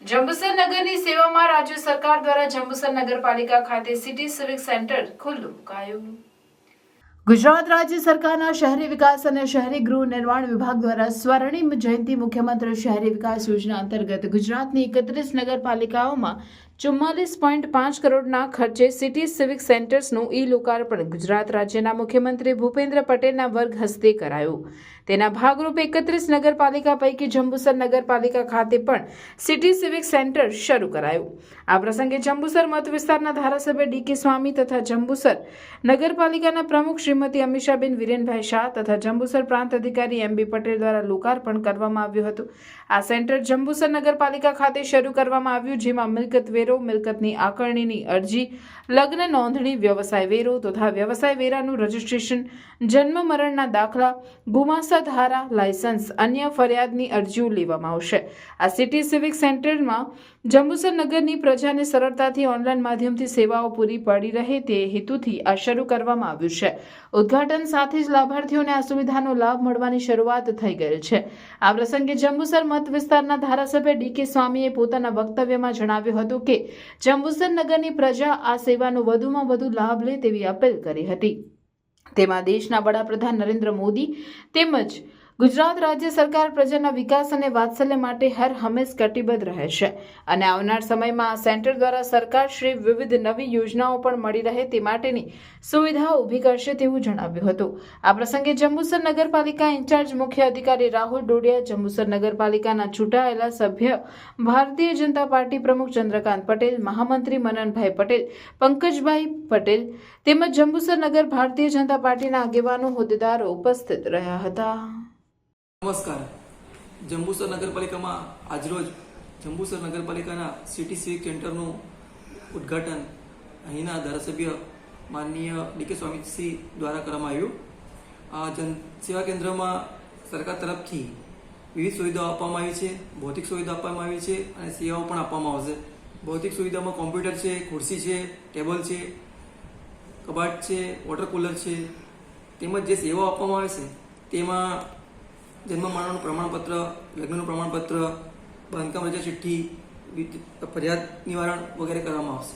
જંબુસર નગરની સેવામાં રાજ્ય સરકાર દ્વારા જંબુસર નગરપાલિકા ખાતે સિટી સિવિક સેન્ટર ખુલ્લું મુકાયું। ગુજરાત રાજ્ય સરકારના શહેરી વિકાસ અને શહેરી ગૃહ નિર્માણ વિભાગ દ્વારા સ્વર્ણિમ જયંતિ મુખ્યમંત્રી શહેરી વિકાસ યોજના અંતર્ગત ગુજરાતની 31 નગરપાલિકાઓમાં 44.5 કરોડના ખર્ચે સિટી સિવિક સેન્ટર્સનું લોકાર્પણ ગુજરાત રાજ્યના મુખ્યમંત્રી ભૂપેન્દ્ર પટેલના વર્ગ હસ્તે કરાયું। તેના ભાગરૂપે 31 નગરપાલિકા પૈકી જંબુસર નગરપાલિકા ખાતે પણ સિટી સિવિક સેન્ટર શરૂ કરાયું। આ પ્રસંગે જંબુસર મત વિસ્તારના ધારાસભ્ય ડી.કે. સ્વામી તથા જંબુસર નગરપાલિકાના પ્રમુખ શ્રીમતી અમીષાબેન વિરેનભાઈ શાહ તથા જંબુસર પ્રાંત અધિકારી એમ.બી. પટેલ દ્વારા લોકાર્પણ કરવામાં આવ્યું હતું। આ સેન્ટર જંબુસર નગરપાલિકા ખાતે શરૂ કરવામાં આવ્યું, જેમાં મિલકત વેરો, મિલકતની આકારણીની અરજી, લગ્ન નોંધણી, વ્યવસાય વેરો તથા વ્યવસાય વેરાનું રજીસ્ટ્રેશન, જન્મ મરણના દાખલા, ગુમાસ્તા ધારા, લાયસન્સ, અન્ય ફરિયાદની અરજીઓ લેવામાં આવશે। આ સિટી સિવિક સેન્ટરમાં જંબુસર નગરની પ્રજાને સરળતાથી ઓનલાઈન માધ્યમથી સેવાઓ પૂરી પડી રહે તે હેતુથી આ શરૂ કરવામાં આવ્યું છે। ઉદ્ઘાટન સાથે જ લાભાર્થીઓને આ સુવિધાનો લાભ મળવાની શરૂઆત થઈ ગયેલ છે। આ પ્રસંગે જંબુસર મત વિસ્તારના ધારાસભ્ય ડી.કે. સ્વામીએ પોતાના વક્તવ્યમાં જણાવ્યું હતું કે જંબુસર નગરની પ્રજા આ સેવાનો વધુમાં વધુ લાભ લે તેવી અપીલ કરી હતી। તેમાં દેશના વડાપ્રધાન નરેન્દ્ર મોદી તેમજ ગુજરાત રાજ્ય સરકાર પ્રજાના વિકાસ અને વાત્સલ્ય માટે હર હંમેશ કટિબદ્ધ રહે છે અને આવનાર સમયમાં આ સેન્ટર દ્વારા સરકાર શ્રી વિવિધ નવી યોજનાઓ પણ મળી રહે તે માટેની સુવિધાઓ ઊભી કરશે તેવું જણાવ્યું હતું। આ પ્રસંગે જંબુસર નગરપાલિકા ઇન્ચાર્જ મુખ્ય અધિકારી રાહુલ ડોડિયા, જંબુસર નગરપાલિકાના ચૂંટાયેલા સભ્ય ભારતીય જનતા પાર્ટી પ્રમુખ ચંદ્રકાંત પટેલ, મહામંત્રી મનનભાઈ પટેલ, પંકજભાઈ પટેલ તેમજ જંબુસર નગર ભારતીય જનતા પાર્ટીના આગેવાનો, હોદ્દેદારો ઉપસ્થિત રહ્યા હતા। નમસ્કાર। જંબુસર નગરપાલિકામાં આજરોજ જંબુસર નગરપાલિકાના સિટી સિવિક સેન્ટરનું ઉદ્ઘાટન અહીંના ધારાસભ્ય માનનીય ડી.કે. સ્વામીજી દ્વારા કરવામાં આવ્યું। આ જન સેવા કેન્દ્રમાં સરકાર તરફથી વિવિધ સુવિધાઓ આપવામાં આવી છે, ભૌતિક સુવિધા આપવામાં આવી છે અને સેવાઓ પણ આપવામાં આવશે। ભૌતિક સુવિધામાં કોમ્પ્યુટર છે, ખુરશી છે, ટેબલ છે, કબાટ છે, વોટર કુલર છે, તેમજ જે સેવાઓ આપવામાં આવે છે તેમાં જન્મ મરણનું પ્રમાણપત્ર, લગ્નનું પ્રમાણપત્ર, બાંધકામ રજા ચિઠ્ઠી, ફરિયાદ નિવારણ વગેરે કરવામાં આવશે।